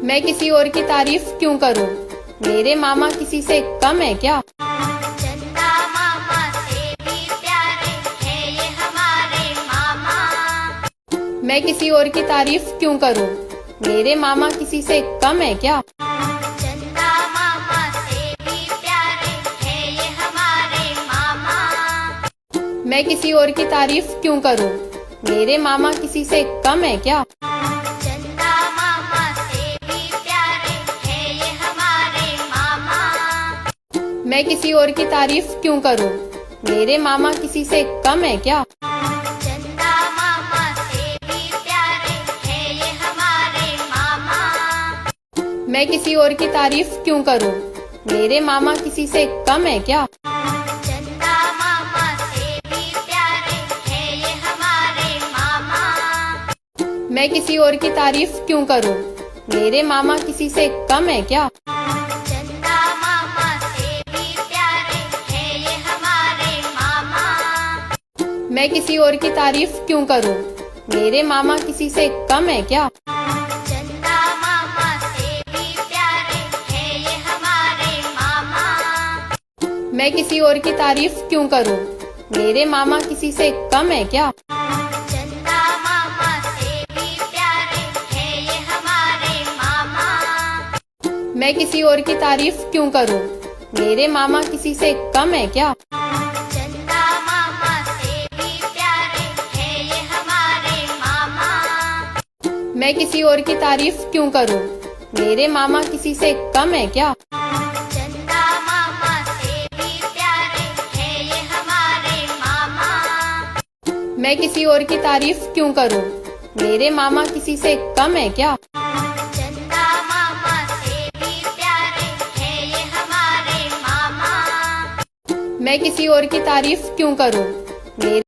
मैं किसी और की तारीफ क्यों करूं? मेरे मामा किसी से कम है क्या? चंदा मामा से भी प्यारे हैं ये हमारे मामा। मैं किसी और की तारीफ क्यों करूं? मेरे मामा किसी से कम है क्या? चंदा मामा से भी प्यारे हैं ये हमारे मामा। मैं किसी और की तारीफ क्यों करूं? मेरे मामा किसी से कम है क्या? चंदा मामा से भी प्यारे हैं ये हमारे मामा। मैं किसी और की तारीफ क्यों करूं? मेरे मामा किसी से कम है क्या? चंदा मामा से भी प्यारे हैं ये हमारे मामा। मैं किसी और की तारीफ क्यों करूं? मेरे मामा किसी से कम है क्या? चंदा मामा से भी प्यारे हैं ये हमारे मामा। मैं किसी और की तारीफ क्यों करूं? मेरे मामा किसी से कम है क्या? चंदा मामा से भी प्यारे हैं ये हमारे मामा। मैं किसी और की तारीफ क्यों करूं? मेरे मामा किसी से कम है क्या? चंदा मामा से भी प्यारे हैं ये हमारे मामा। मैं किसी और की तारीफ क्यों करूं? मेरे मामा किसी से कम है क्या? चंदा मामा से भी प्यारे हैं ये हमारे मामा। मैं किसी और की तारीफ क्यों करूं? मेरे मामा किसी से कम है क्या? चंदा मामा से भी प्यारे हैं ये हमारे मामा। मैं किसी और की तारीफ क्यों करूं? मेरे मामा किसी से कम है क्या? चंदा मामा से भी प्यारे हैं ये हमारे मामा। मैं किसी और की तारीफ क्यों करूं? मेरे मामा किसी से कम है क्या? चंदा मामा से भी प्यारे हैं ये हमारे मामा। मैं किसी और की तारीफ क्यों करूं? मेरे